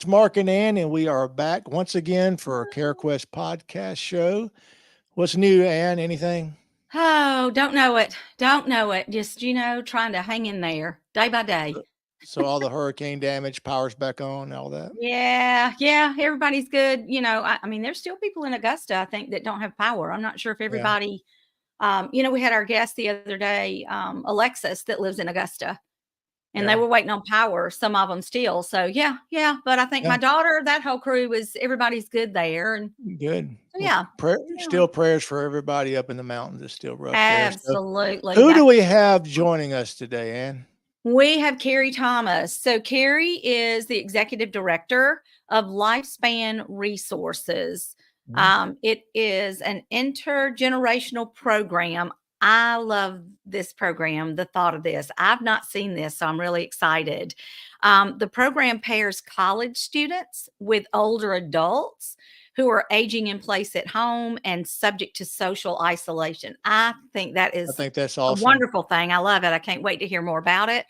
It's Mark and Ann, and we are back once again for our CareQuest podcast show. What's new, Ann? Anything? Oh, don't know it. Don't know it. Just, trying to hang in there day by day. So all the hurricane damage, power's back on, all that. Yeah, everybody's good. I mean, there's still people in Augusta, I think, that don't have power. I'm not sure if Yeah. everybody, we had our guest the other day, Alexis, that lives in Augusta, and they Yeah. were waiting on power, some of them still. So, yeah. But I think Yeah. my daughter, that whole crew everybody's good there. And Good. so, Well, yeah, still prayers for everybody up in the mountains. It's still rough there. So absolutely. who do we have joining us today, Ann? We have Kerry Thomas. So Kerry is the executive director of Lifespan Resources. It is an intergenerational program. I love this program, the thought of this. I've not seen this, so I'm really excited. The program pairs college students with older adults who are aging in place at home and subject to social isolation. I think that I is think that's a awesome. wonderful thing. I love it. I can't wait to hear more about it.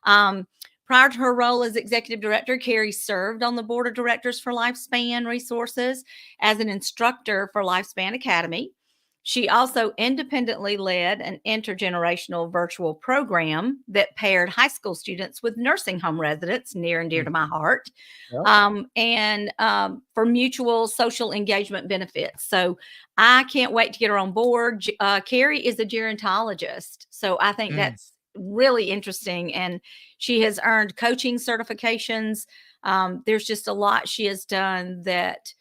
Prior to her role as executive director, Kerry served on the board of directors for Lifespan Resources as an instructor for Lifespan Academy. She also independently led an intergenerational virtual program that paired high school students with nursing home residents, near and dear to my heart, and for mutual social engagement benefits. So I can't wait to get her on board. Kerry is a gerontologist, so I think that's really interesting, and she has earned coaching certifications. There's just a lot she has done that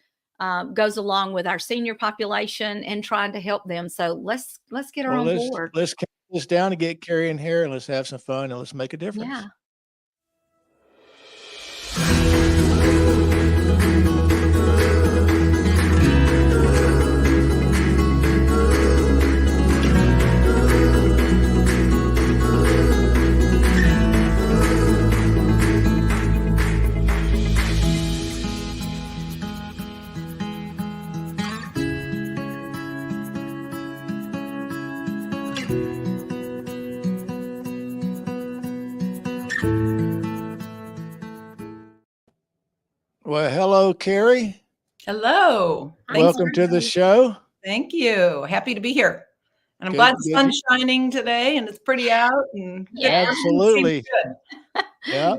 goes along with our senior population and trying to help them. So let's get her on board. Let's count this down and get Kerry in here, and let's have some fun, and let's make a difference. Yeah. Well, hello, Kerry. Hello. Welcome to the show. Thank you. Happy to be here. And I'm glad the sun's shining today and it's pretty out. And absolutely. Good. Yeah.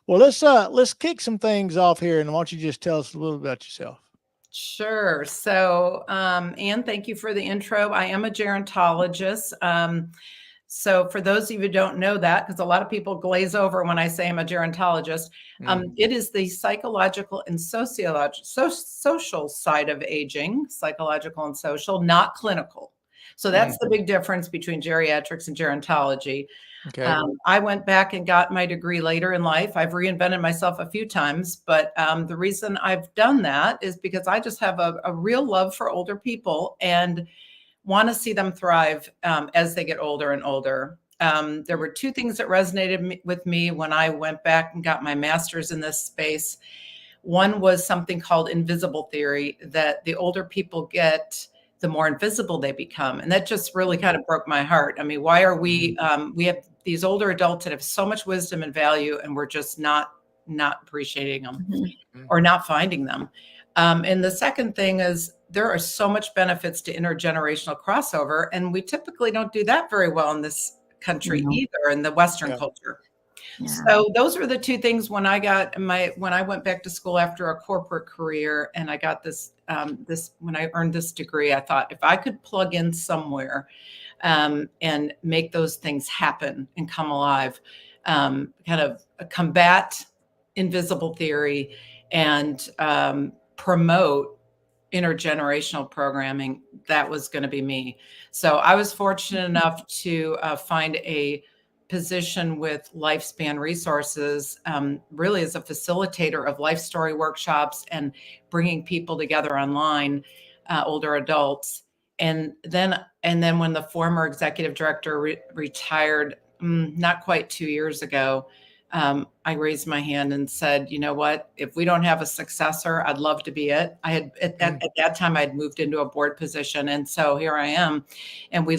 Well, let's kick some things off here, and why don't you just tell us a little about yourself? Sure. So, Ann, thank you for the intro. I am a gerontologist. So for those of you who don't know that, because a lot of people glaze over when I say I'm a gerontologist, it is the psychological and social side of aging, psychological and social, not clinical. So that's the big difference between geriatrics and gerontology. Okay. I went back and got my degree later in life. I've reinvented myself a few times, but the reason I've done that is because I just have a real love for older people and want to see them thrive as they get older and older. There were two things that resonated with me when I went back and got my master's in this space. One was something called invisible theory, that the older people get, the more invisible they become. And that just really kind of broke my heart. I mean, why are we have these older adults that have so much wisdom and value, and we're just not appreciating them or not finding them. And the second thing is there are so much benefits to intergenerational crossover, and we typically don't do that very well in this country either, in the Western culture. Yeah. So those were the two things when I went back to school after a corporate career, and I got this when I earned this degree, I thought if I could plug in somewhere and make those things happen and come alive, kind of combat invisible theory and promote intergenerational programming, that was going to be me. So I was fortunate enough to find a position with Lifespan Resources, really as a facilitator of life story workshops and bringing people together online, older adults. And then when the former executive director retired, not quite 2 years ago, I raised my hand and said, you know what, if we don't have a successor, I'd love to be it. I had at that time, I'd moved into a board position. And so here I am. And we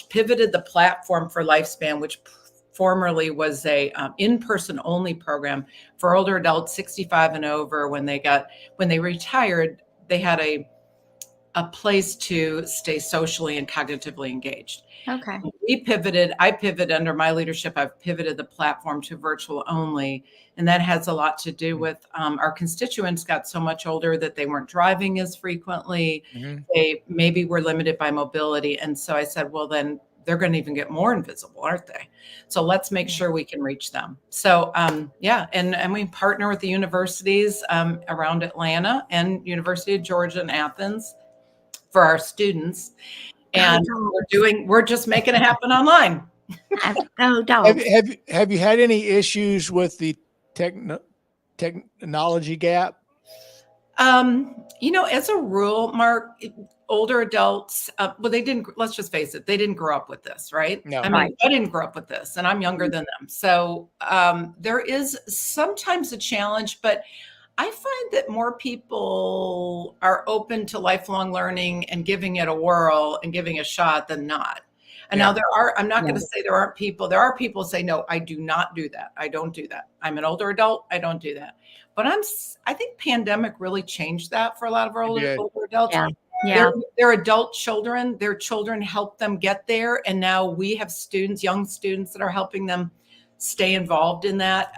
pivoted the platform for Lifespan, which formerly was a in-person only program for older adults 65 and over. When they retired, they had a place to stay socially and cognitively engaged. Okay. I pivoted under my leadership. I've pivoted the platform to virtual only. And that has a lot to do with our constituents got so much older that they weren't driving as frequently. Mm-hmm. They maybe were limited by mobility. And so I said, well, then they're going to even get more invisible, aren't they? So let's make sure we can reach them. So yeah, and we partner with the universities around Atlanta and University of Georgia in Athens for our students. And we're just making it happen online. Have you had any issues with the technology gap? As a rule, Mark, older adults, let's just face it, they didn't grow up with this, right? No. I mean, I didn't grow up with this, and I'm younger than them. So there is sometimes a challenge, but I find that more people are open to lifelong learning and giving it a whirl and giving a shot than not. And now I'm not going to say there are people who say, no, I do not do that. I don't do that. I'm an older adult. I don't do that. But I think pandemic really changed that for a lot of our older adults. Yeah. Their adult children, their children help them get there. And now we have young students that are helping them stay involved in that.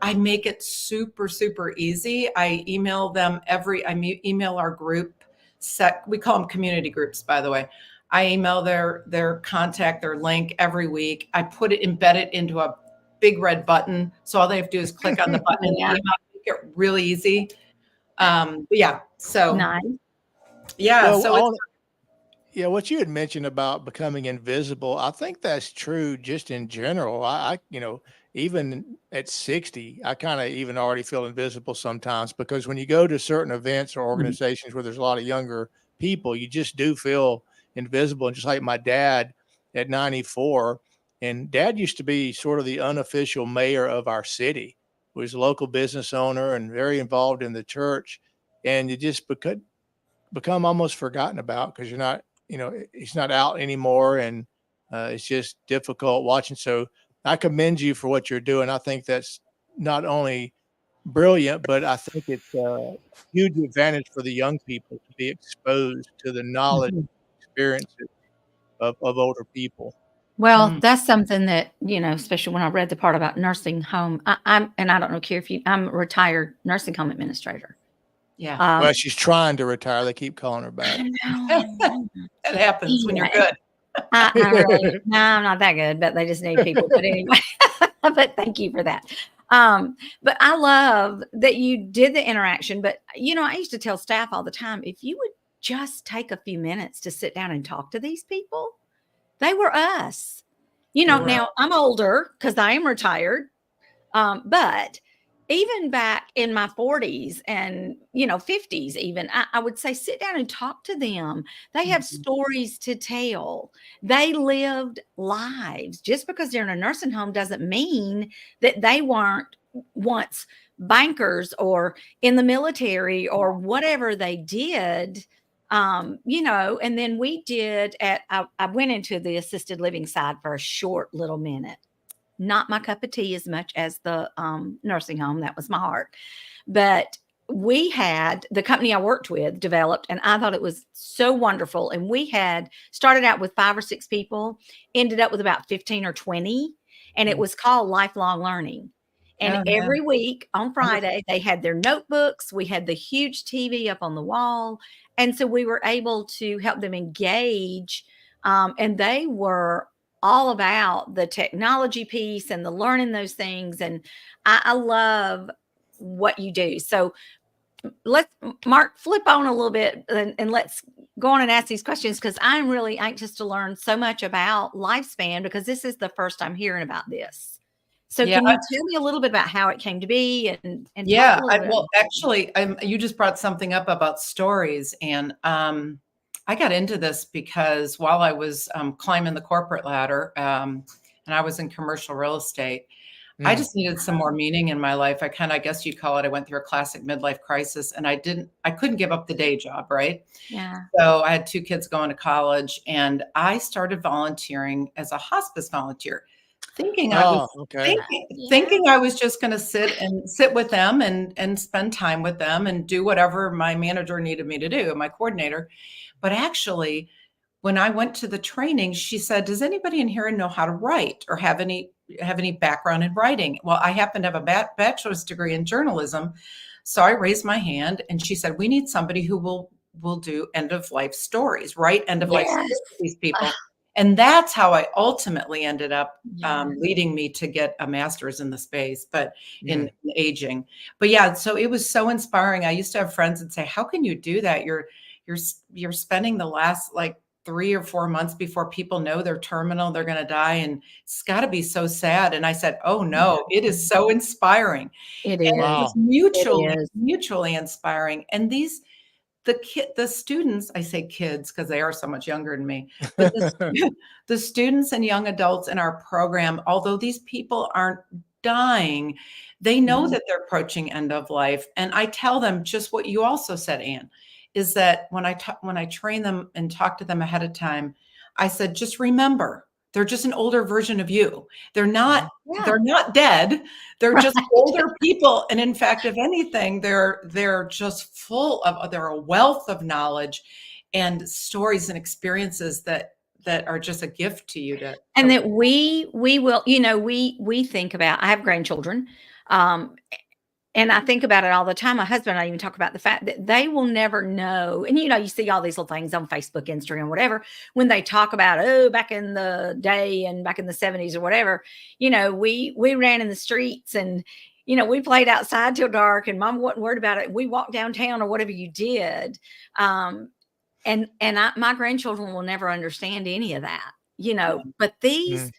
I make it super, super easy. I email them email our group set. We call them community groups, by the way. I email their contact, their link every week. I embed it into a big red button. So all they have to do is click on the button and make it really easy. So nice. Yeah. Well, what you had mentioned about becoming invisible, I think that's true just in general. I even at 60, I kind of even already feel invisible sometimes, because when you go to certain events or organizations where there's a lot of younger people, you just do feel invisible. And just like my dad at 94, and Dad used to be sort of the unofficial mayor of our city. He was a local business owner and very involved in the church. And you just become almost forgotten about because you're not, he's not out anymore. And it's just difficult watching. So I commend you for what you're doing. I think that's not only brilliant, but I think it's a huge advantage for the young people to be exposed to the knowledge and experiences of older people. Well, that's something that, especially when I read the part about nursing home, and I don't know, Kerry, I'm a retired nursing home administrator. Yeah. Well, she's trying to retire. They keep calling her back. That happens when you're good. I'm not that good, but they just need people. But anyway, but thank you for that. But I love that you did the interaction. But, I used to tell staff all the time, if you would just take a few minutes to sit down and talk to these people, they were us. Now I'm older because I am retired. But even back in my 40s and, 50s, even, I would say, sit down and talk to them. They have stories to tell. They lived lives. Just because they're in a nursing home doesn't mean that they weren't once bankers or in the military or whatever they did. And then we did I went into the assisted living side for a short little minute. Not my cup of tea as much as the nursing home. That was my heart. But we had the company I worked with developed, and I thought it was so wonderful. And we had started out with 5 or 6 people, ended up with about 15 or 20. And it was called Lifelong Learning. And every week on Friday, they had their notebooks. We had the huge TV up on the wall. And so we were able to help them engage. And they were all about the technology piece and the learning those things. And I love what you do. So let's, Mark, flip on a little bit and let's go on and ask these questions, because I'm really anxious to learn so much about lifespan, because this is the first I'm hearing about this. So can you tell me a little bit about how it came to be? And actually, you just brought something up about stories. And I got into this because while I was climbing the corporate ladder and I was in commercial real estate, I just needed some more meaning in my life. I guess you'd call it, I went through a classic midlife crisis, and I couldn't give up the day job, right? Yeah. So I had 2 kids going to college, and I started volunteering as a hospice volunteer. thinking I was Oh, okay. thinking I was just going to sit with them and spend time with them and do whatever my manager needed me to do, my coordinator. But actually, when I went to the training, she said, "Does anybody in here know how to write or have any background in writing?" Well, I happen to have a bachelor's degree in journalism, so I raised my hand, and she said, "We need somebody who will do end of life stories, write end of life stories Yes. for these people." And that's how I ultimately ended up Yes. leading me to get a master's in the space, but in Mm. aging. But yeah, so it was so inspiring. I used to have friends that say, "How can you do that? You're spending the last like 3 or 4 months before people know they're terminal, they're going to die, and it's got to be so sad." And I said, "Oh no, it is so inspiring." It And it was is. Wow. It is. mutually inspiring. And the students, I say kids because they are so much younger than me, but the students and young adults in our program, although these people aren't dying, they know Mhm. that they're approaching end of life. And I tell them just what you also said, Anne, is that when I train them and talk to them ahead of time, I said, just remember, they're just an older version of you. They're not Mhm. Yeah. they're not dead. They're just Right. older people. And in fact, if anything, they're just they're a wealth of knowledge and stories and experiences that are just a gift to you And to that we will, we think about, I have grandchildren, um, and I think about it all the time. My husband and I even talk about the fact that they will never know. And you see all these little things on Facebook, Instagram, whatever, when they talk about, oh, back in the day and back in the 70s or whatever, we ran in the streets and we played outside till dark and mom wasn't worried about it. We walked downtown or whatever you did. Um, my grandchildren will never understand any of that, but Mm.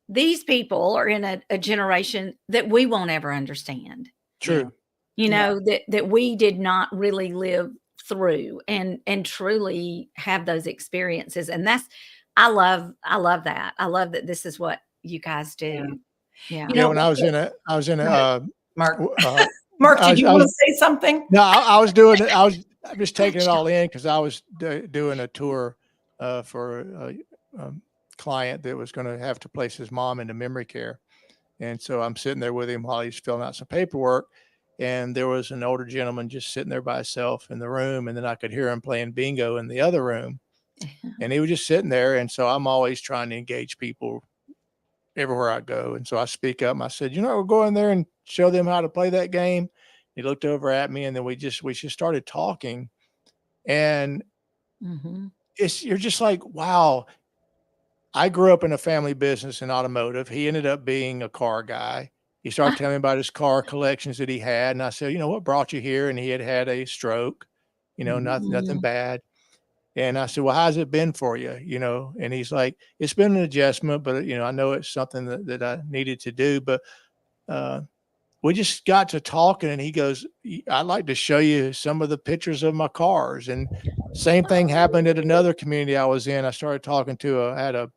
these people are in a generation that we won't ever understand, yeah. True. Yeah. that we did not really live through and truly have those experiences. And I love that. I love that this is what you guys Yeah. do. Yeah. You Yeah, know, when I was in a, go ahead, Mark. w Mark, did you I want was to say something? no, I was doing it. I'm just taking it all in because I was doing a tour for a client that was going to have to place his mom into memory care. And so I'm sitting there with him while he's filling out some paperwork. And there was an older gentleman just sitting there by himself in the room. And then I could hear him playing bingo in the other room. And he was just sitting there. And so I'm always trying to engage people everywhere I go. And so I speak up and I said, we'll go in there and show them how to play that game. He looked over at me and then we just started talking. And Mhm. you're just like, wow. I grew up in a family business in automotive. He ended up being a car guy. He started telling me about his car collections that he had. And I said, what brought you here? And he had a stroke, nothing Mhm. bad. And I said, well, how's it been for you? And he's like, it's been an adjustment, but I know it's something that I needed to do. But uh, we just got to talking and he goes, I'd like to show you some of the pictures of my cars. And same thing happened at another community I was in. I started talking to I had a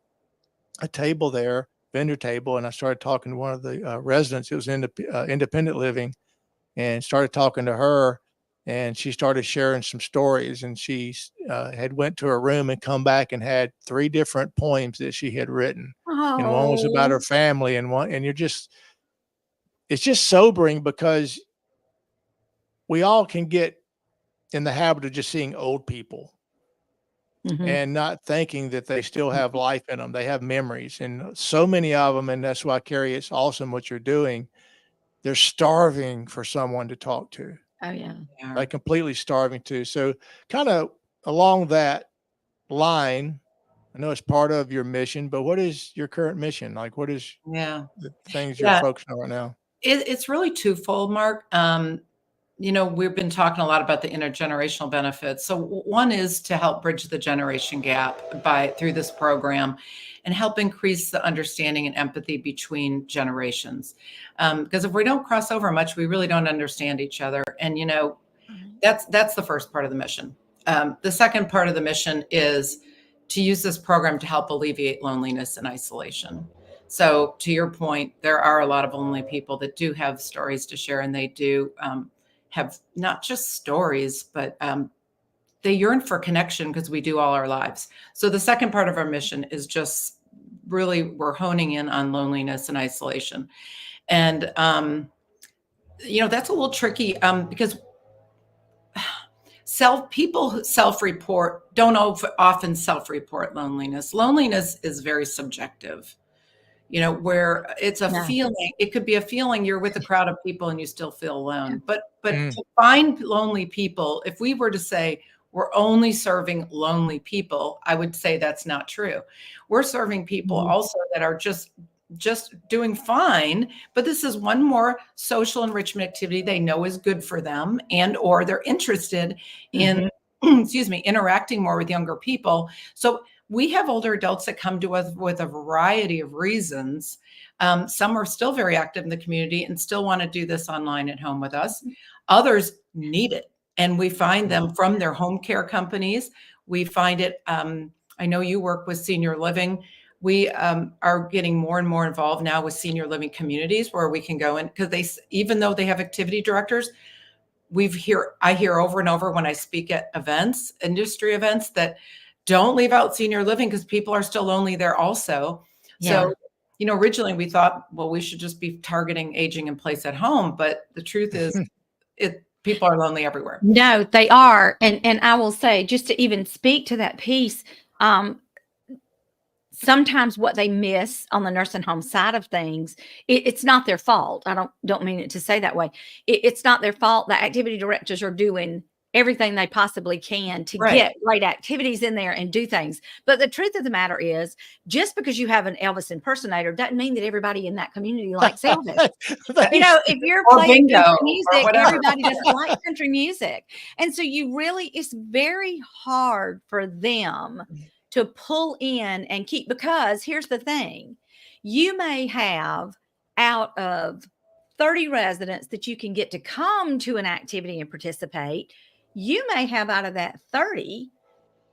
table there, vendor table, and I started talking to one of the residents. It was independent living, and started talking to her, and she started sharing some stories. And she had went to her room and come back and had 3 different poems that she had written, and one was about her Oh. family, and it's just sobering because we all can get in the habit of just seeing old people Mhm. and not thinking that they still have life in them. They have memories, and so many of them. And that's why, Kerry, it's awesome what you're doing. They're starving for someone to talk to, Oh, yeah. Yeah. like completely starving to. So, kind of along that line, I know it's part of your mission, but what is your current mission? Like, what is Yeah. the things you're Yeah. focusing on right now? It's really twofold, Mark. We've been talking a lot about the intergenerational benefits. So one is to help bridge the generation gap through this program and help increase the understanding and empathy between generations. Because if we don't cross over much, we really don't understand each other. And Right. that's the first part of the mission. The second part of the mission is to use this program to help alleviate loneliness and isolation. So to your point, there are a lot of lonely people that do have stories to share, and they do have not just stories, but they yearn for connection because we do all our lives. So the second part of our mission is just really were honing in on loneliness and isolation. And, that's a little tricky because people self-report, don't often self-report loneliness. Loneliness is very subjective, where it's a Yeah. feeling. It could be a feeling you're with a crowd of people and you still feel alone. But Mm. to find lonely people, if we were to say we're only serving lonely people, I would say that's not true. We're serving people also that are just doing fine, but this is one more social enrichment activity they know is good for them, and or they're interested in interacting more with younger people. So we have older adults that come to us with a variety of reasons. Some are still very active in the community and still want to do this online at home with us. Others need it, and we find them from their home care companies. We find it, I know you work with senior living. We are getting more and more involved now with senior living communities where we can go in, because even though they have activity directors, I hear over and over when I speak at events, industry events, that don't leave out senior living because people are still lonely there also. Yeah. So, originally we thought, well, we should just be targeting aging in place at home. But the truth is people are lonely everywhere. No, they are. And I will say, just to even speak to that piece, sometimes what they miss on the nursing home side of things, it's not their fault. I don't mean it to say that way. It's not their fault. The activity directors are doing everything they possibly can to get great activities in there and do things. But the truth of the matter is, just because you have an Elvis impersonator doesn't mean that everybody in that community likes Elvis. If you're playing country music, everybody doesn't like country music. And so it's very hard for them to pull in and keep, because here's the thing, you may have out of 30 residents that you can get to come to an activity and participate, you may have out of that 30,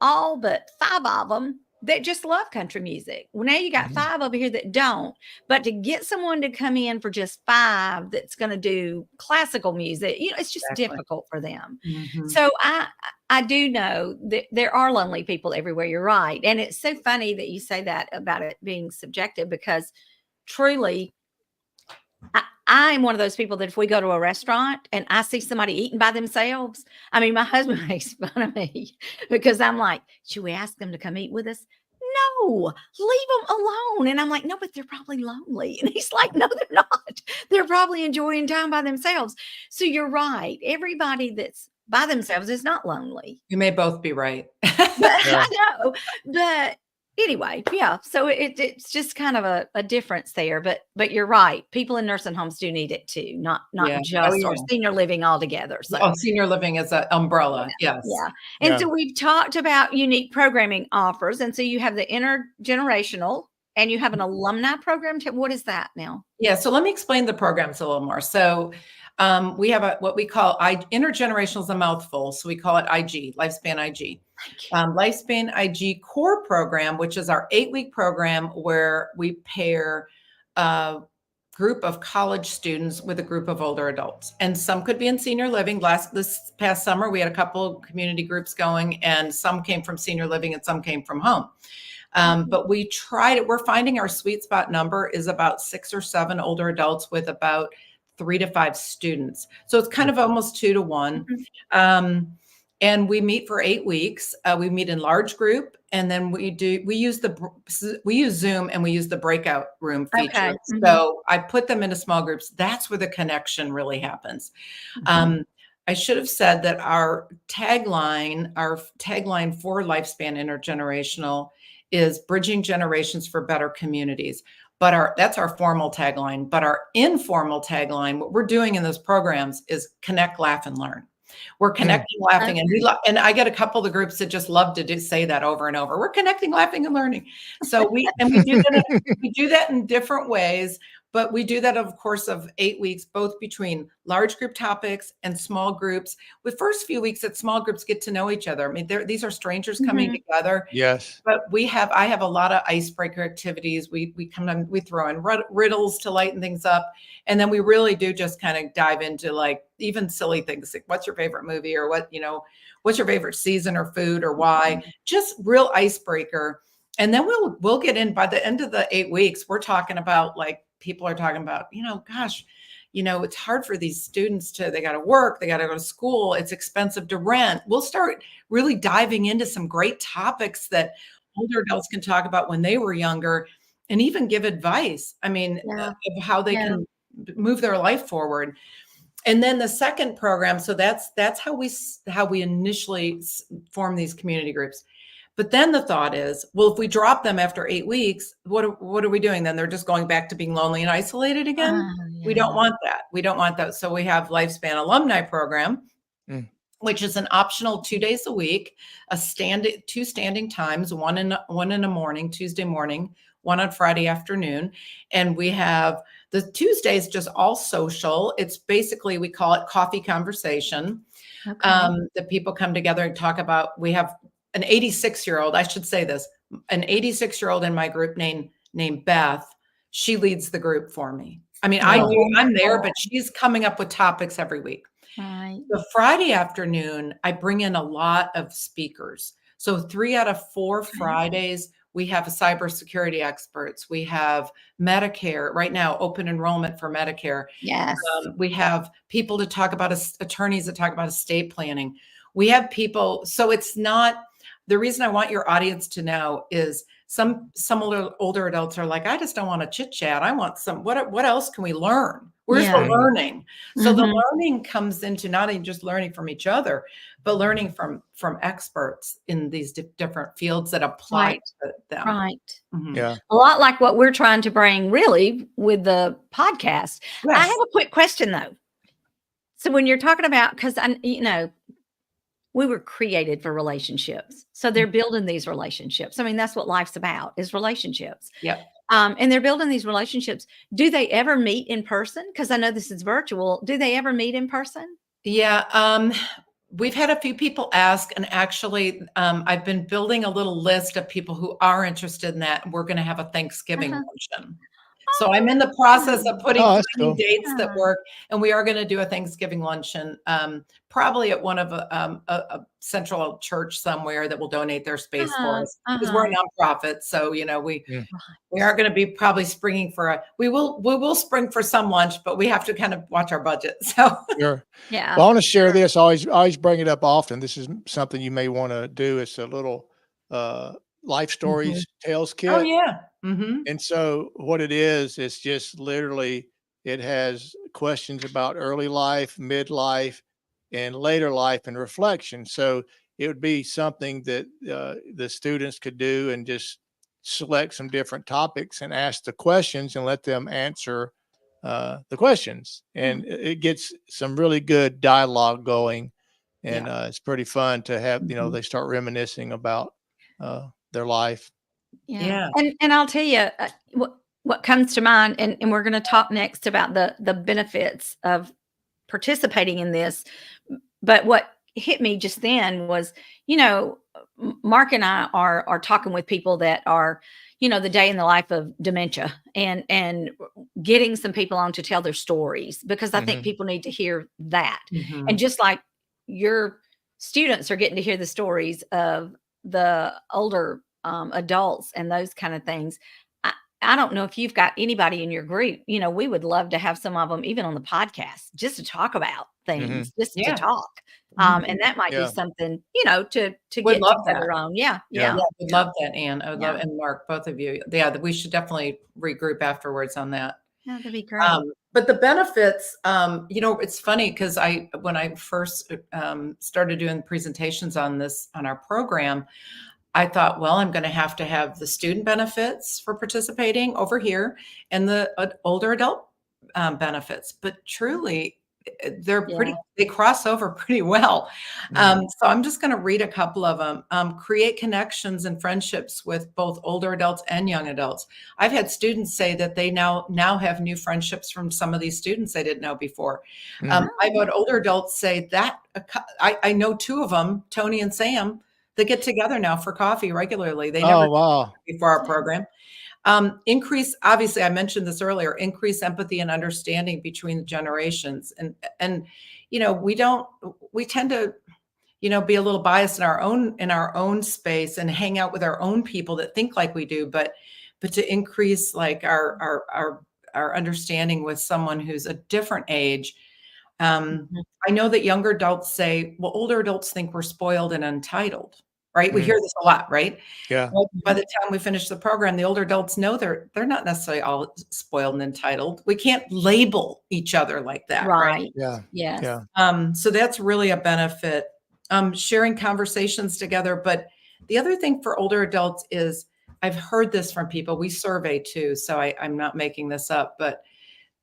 all but 5 of them that just love country music. Well, now you got 5 over here that don't, but to get someone to come in for just 5 that's going to do classical music, it's just difficult for them. So I do know that there are lonely people everywhere. You're right. And it's so funny that you say that about it being subjective, because truly, I'm one of those people that if we go to a restaurant and I see somebody eating by themselves, I mean, my husband makes fun of me because I'm like, should we ask them to come eat with us? No, leave them alone. And I'm like, no, but they're probably lonely. And he's like, no, they're not. They're probably enjoying time by themselves. So you're right. Everybody that's by themselves is not lonely. You may both be right. I know, but anyway, yeah. So it's just kind of a difference there, but you're right. People in nursing homes do need it too, not just or senior living altogether. So senior living is an umbrella. Yes. Yeah. And so we've talked about unique programming offers. And so you have the intergenerational and you have an alumni program. What is that now? Yeah. So let me explain the programs a little more. So we have what we call intergenerational is a mouthful. So we call it IG, Lifespan IG. Lifespan IG core program, which is our 8-week program where we pair a group of college students with a group of older adults. And some could be in senior living. This past summer, we had a couple community groups going, and some came from senior living and some came from home. But we tried it. We're finding our sweet spot number is about 6 or 7 older adults with about 3 to 5 students. So it's kind of almost 2 to 1. And we meet for 8 weeks. We meet in large group, and then we use Zoom, and we use the breakout room feature. Okay. So I put them into small groups. That's where the connection really happens. I should have said that our tagline for Lifespan Intergenerational is bridging generations for better communities. But that's our formal tagline. But our informal tagline, what we're doing in those programs is connect, laugh, and learn. We're connecting, laughing, and I get a couple of the groups that just love to say that over and over. We're connecting, laughing, and learning. So we do that in different ways. But we do that over the course of 8 weeks, both between large group topics and small groups. The first few weeks that small groups get to know each other. I mean, these are strangers coming together. Yes. But I have a lot of icebreaker activities. We throw in riddles to lighten things up. And then we really do just kind of dive into like even silly things like what's your favorite movie, or what's your favorite season or food, or why. Just real icebreaker And then we'll get in by the end of the 8 weeks. We're talking about, like, people are talking about, gosh, it's hard for these students they got to work, they got to go to school. It's expensive to rent. We'll start really diving into some great topics that older adults can talk about when they were younger, and even give advice. I mean, Yeah. of how they Yeah. can move their life forward. And then the second program, so that's how we initially form these community groups. But then the thought is, well, if we drop them after 8 weeks, what are we doing then? They're just going back to being lonely and isolated again. We don't want that. We don't want that. So we have Lifespan Alumni Program, which is an optional 2 days a week, two standing times, one in the morning, Tuesday morning, one on Friday afternoon. And we have the Tuesdays just all social. It's basically, we call it coffee conversation. Okay. That people come together and talk about. We have an 86-year-old, I should say this, an 86-year-old in my group named Beth. She leads the group for me. I mean, I'm there, but she's coming up with topics every week. Right. The Friday afternoon, I bring in a lot of speakers. So 3 out of 4 Fridays, we have cybersecurity experts. We have Medicare right now, open enrollment for Medicare. Yes. We have people to talk about attorneys that talk about estate planning. We have people. So it's not, the reason I want your audience to know is some older adults are like, I just don't want to chit chat. I want what else can we learn? Where's the learning? So the learning comes into not even just learning from each other, but learning from experts in these different fields that apply to them. Right. Yeah. A lot like what we're trying to bring really with the podcast. Yes. I have a quick question though. So when you're talking about, because we were created for relationships. So they're building these relationships. I mean, that's what life's about, is relationships. Yep. And they're building these relationships. Do they ever meet in person? Because I know this is virtual. Do they ever meet in person? Yeah. We've had a few people ask, and actually, I've been building a little list of people who are interested in that. We're going to have a Thanksgiving luncheon. So I'm in the process of finding cool. dates that work, and we are going to do a Thanksgiving luncheon, probably at one of a central church somewhere that will donate their space for us, because we're a nonprofit. So we aren't going to be probably springing for we will spring for some lunch, but we have to kind of watch our budget. So Sure. Yeah. Well, I want to share this. I always bring it up often. This is something you may want to do. It's a little life stories tales kit. Oh yeah. Mm-hmm. And so what it is, it's just literally, it has questions about early life, midlife, and later life and reflection. So it would be something that the students could do and just select some different topics and ask the questions and let them answer the questions. And it gets some really good dialogue going. And it's pretty fun to have, they start reminiscing about their life. Yeah. And I'll tell you what comes to mind, and we're going to talk next about the benefits of participating in this. But what hit me just then was, Mark and I are talking with people that are, the day in the life of dementia, and getting some people on to tell their stories, because I think people need to hear that. And just like your students are getting to hear the stories of the older adults and those kind of things. I don't know if you've got anybody in your group, we would love to have some of them even on the podcast, just to talk about things, just to talk. And that might be something, to Would get love together that. on. Yeah. I would love that, Anne. I would love, and Mark, both of you. Yeah, we should definitely regroup afterwards on that. Yeah, that'd be great. But the benefits, it's funny because when I first started doing presentations on our program, I thought, well, I'm going to have the student benefits for participating over here and the older adult benefits. But truly, they cross over pretty well. So I'm just going to read a couple of them. Create connections and friendships with both older adults and young adults. I've had students say that they now have new friendships from some of these students they didn't know before. I've had older adults say that I know 2 of them, Tony and Sam. They get together now for coffee regularly. They never did before our program. Obviously, I mentioned this earlier, increase empathy and understanding between the generations. And we tend to, be a little biased in our own space and hang out with our own people that think like we do, but to increase like our understanding with someone who's a different age. Mhm. I know that younger adults say, well, older adults think we're spoiled and entitled, right? We Mhm. hear this a lot, right? Yeah. Well, by the time we finish the program, the older adults know they're not necessarily all spoiled and entitled. We can't label each other like that, right? Right. Yeah. Yes. Yeah. So that's really a benefit. Sharing conversations together. But the other thing for older adults is I've heard this from people. We survey too, so I'm not making this up, but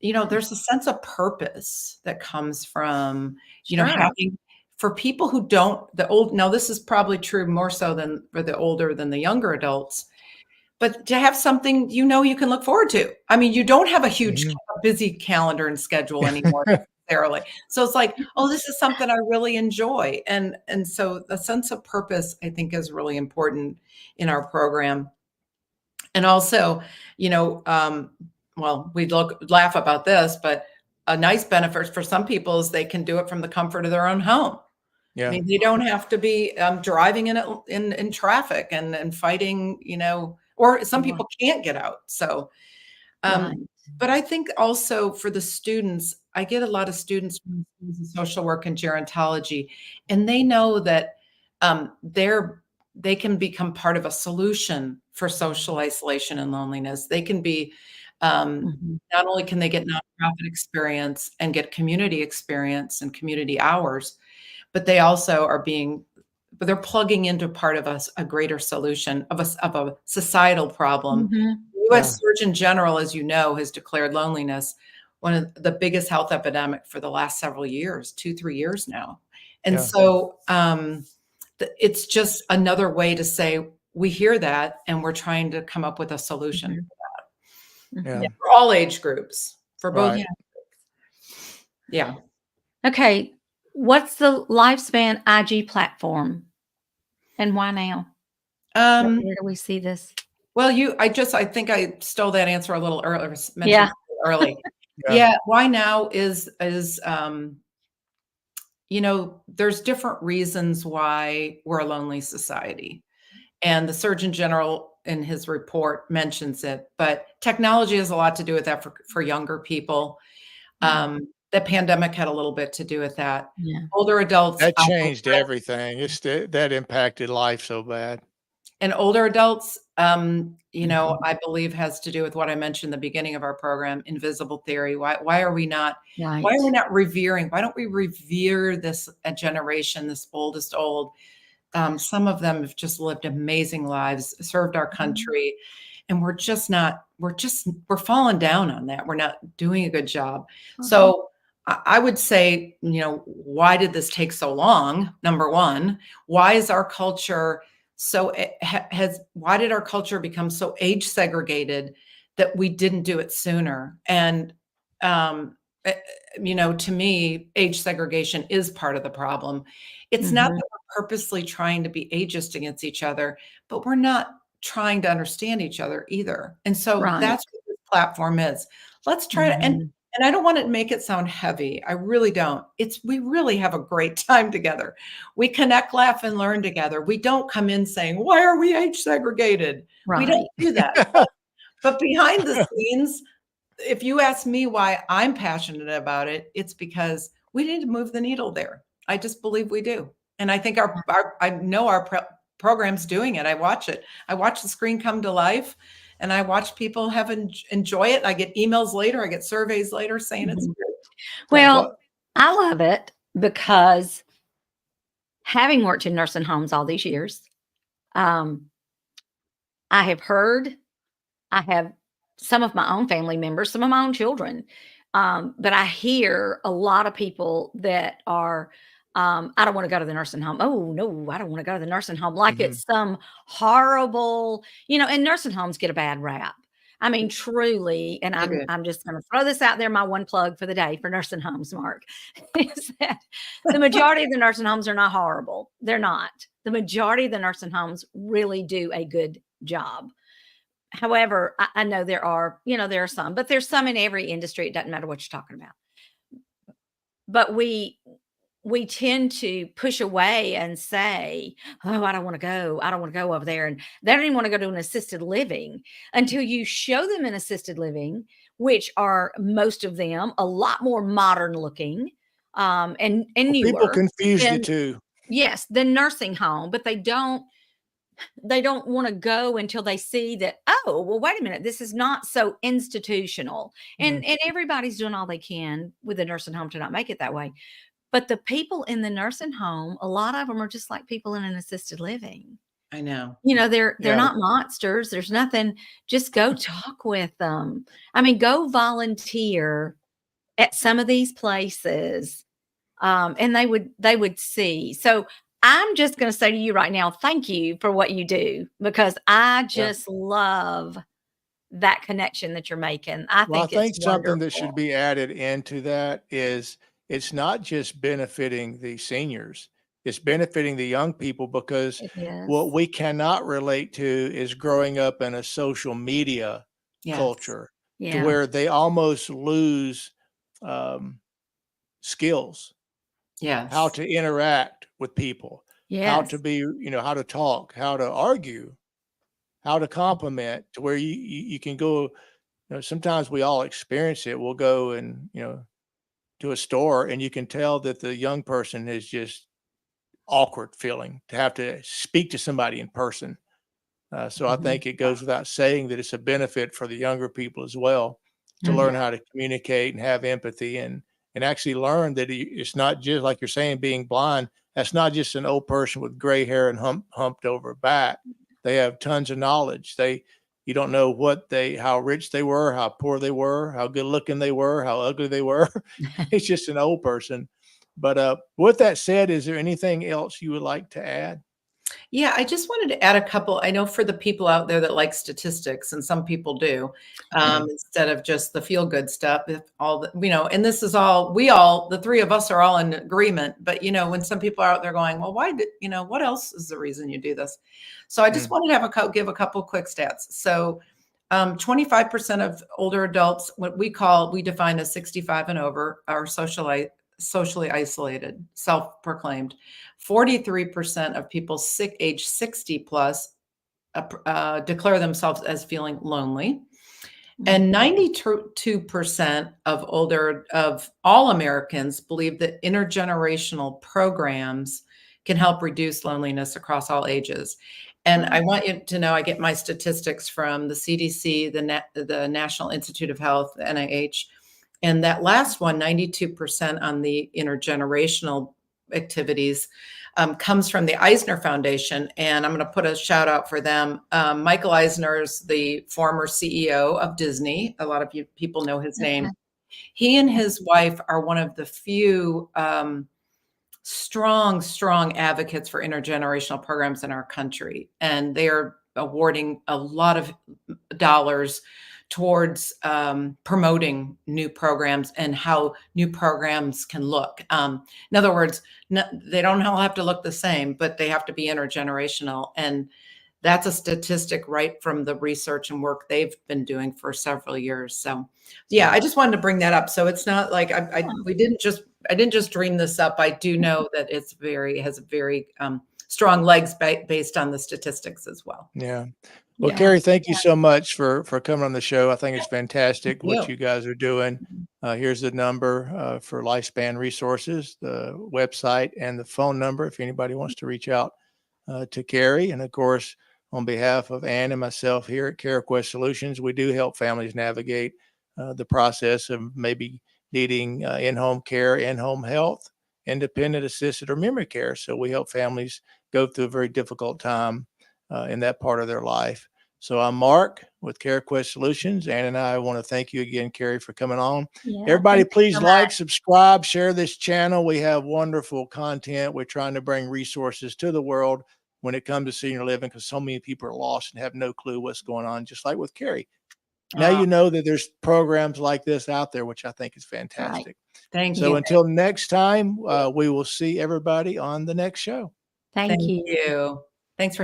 there's a sense of purpose that comes from, Sure. having for people who don't now this is probably true more so than for the older than the younger adults, but to have something you can look forward to. I mean, you don't have a huge Mhm. busy calendar and schedule anymore necessarily. So it's like, oh, this is something I really enjoy. And so the sense of purpose, I think, is really important in our program. And also, well, we laugh about this, but a nice benefit for some people is they can do it from the comfort of their own home. I Yeah. mean, you don't have to be driving in traffic and fighting, or some Right. people can't get out. So, Right. but I think also for the students, I get a lot of students from schools of social work and gerontology, and they know that they can become part of a solution for social isolation and loneliness. They can be Mhm. not only can they get nonprofit experience and get community experience and community hours, but they also but they're plugging into part of a greater solution of a societal problem. Mhm. The Yeah. U.S. Surgeon General, as you know, has declared loneliness one of the biggest health epidemic for the last several years, 2, 3 years now. And Yeah. so it's just another way to say we hear that and we're trying to come up with a solution Mhm. Yeah. Mhm. for all age groups, for both. Right. Yeah. Yeah. Okay. What's the lifespan IG platform and why now? Um, Where do we see this? well, I think I stole that answer a little earlier, mentioned Yeah. it early. Yeah. Yeah, why now is there's different reasons why we're a lonely society. And the Surgeon General in his report mentions it, but technology has a lot to do with that for younger people. The pandemic had a little bit to do with that. Yeah. Older adults, That changed everything. That impacted life so bad. and older adults, Mhm. I believe has to do with what I mentioned in the beginning of our program, invisible theory. Why are we not Right. revering? Why don't we revere this a generation, this oldest old? Some of them have just lived amazing lives, served our Mhm. country, and we're falling down on that. We're not doing a good job. Uh-huh. So I would say, why did this take so long? Number one, why is our culture why did our culture become so age segregated that we didn't do it sooner? And eh, to me, age segregation is part of the problem. It's not Mhm. that we're purposely trying to be ageist against each other, but we're not trying to understand each other either. And so Right. that's what this platform is. Let's try to, Mhm. and I don't want to make it sound heavy. I really don't. We really have a great time together. We connect, laugh, and learn together. We don't come in saying, why are we age segregated? We don't Right. do that. But behind the scenes, if you ask me why I'm passionate about it, it's because we need to move the needle there. I just believe we do. And I think I know our program's doing it. I watch it. I watch the screen come to life and I watch people enjoy it. I get emails later. I get surveys later saying it's Mhm. great. So, Well, Well, I love it because having worked in nursing homes all these years, um, I have heard, I have some of my own family members, some of my own children, but I hear a lot of people that are, I don't want to go to the nursing home. Oh, no, I don't want to go to the nursing home. Like mhm. it's some horrible, and nursing homes get a bad rap. I mean, truly, and they I'm do. I'm just going to throw this out there. My one plug for the day for nursing homes, Mark, is that the majority of the nursing homes are not horrible. They're not. The majority of the nursing homes really do a good job. However, I know there are some, but there's some in every industry. It doesn't matter what you're talking about. But we tend to push away and say, oh, I don't want to go. I don't want to go over there. And they don't even want to go to an assisted living until you show them an assisted living, which are most of them a lot more modern looking and Well, people newer confuse the than, two. yes, the nursing home, but they don't want to go until they see that, oh, well, wait a minute, this is not so institutional. Mm. And everybody's doing all they can with the nursing home to not make it that way. But the people in the nursing home, a lot of them are just like people in an assisted living. I know. You know, they're Yeah. not monsters. There's nothing. Just go talk with them. I mean, go volunteer at some of these places, and they would see. So I'm just going to say to you right now, thank you for what you do, because I just love that connection that you're making. I Well, I think think it's something that should wonderful. be added into that is it's not just benefiting the seniors, it's benefiting the young people, because It what is. we cannot relate to is growing up in a social media Yes. culture to Yeah. where they almost lose um, skills, Yes. how to interact with people, how to Yes. be, how to talk, how to argue, how to compliment, to where you can go. Sometimes we all experience it. We'll go and, to a store, and you can tell that the young person is just awkward feeling to have to speak to somebody in person. So I think it goes without saying that it's a benefit for the younger people as well to Mhm. learn how to communicate and have empathy, and actually learn that it's not just like you're saying, being blind. That's not just an old person with gray hair and humped over back. They have tons of knowledge. You don't know how rich they were, how poor they were, how good looking they were, how ugly they were. It's just an old person. But with that said, is there anything else you would like to add? Yeah, I just wanted to add a couple. I know for the people out there that like statistics, and some people do, instead of just the feel good stuff, if all the, and this is all, the three of us are all in agreement. But, when some people are out there going, well, why did, what else is the reason you do this? So I just wanted to give a couple quick stats. So 25% of older adults, what we define as 65 and over, are socially isolated, self-proclaimed. 43% of people age 60 plus declare themselves as feeling lonely. And 92% of all Americans believe that intergenerational programs can help reduce loneliness across all ages. And I want you to know, I get my statistics from the CDC, the National Institute of Health, the NIH. And that last one, 92% on the intergenerational activities, comes from the Eisner Foundation. And I'm going to put a shout out for them. Michael Eisner's the former CEO of Disney. A lot of people know his name. He and his wife are one of the few strong advocates for intergenerational programs in our country. And they're awarding a lot of dollars towards promoting new programs and how new programs can look. In other words, they don't all have to look the same, but they have to be intergenerational. And that's a statistic right from the research and work they've been doing for several years. So yeah, I just wanted to bring that up. So it's not like I didn't just dream this up. I do know that has very strong legs based on the statistics as well. Yeah. Well, Yeah. Kerry, thank you so much for coming on the show. I think it's fantastic what you. you guys are doing. Here's the number for Lifespan Resources, the website, and the phone number if anybody wants to reach out to Kerry. And of course, on behalf of Ann and myself here at CareQuest Solutions, we do help families navigate the process of maybe needing in-home care, in-home health, independent, assisted, or memory care. So we help families go through a very difficult time in that part of their life. So I'm Mark with CareQuest Solutions. Ann and I want to thank you again, Kerry, for coming on. Yeah, Everybody, thank you please so like, much. subscribe, share this channel. We have wonderful content. We're trying to bring resources to the world when it comes to senior living, because so many people are lost and have no clue what's going on, just like with Kerry. Now you know that there's programs like this out there, which I think is fantastic. Thank So you. until next time, we will see everybody on the next show. Thank Thank you. you. Thanks for having me.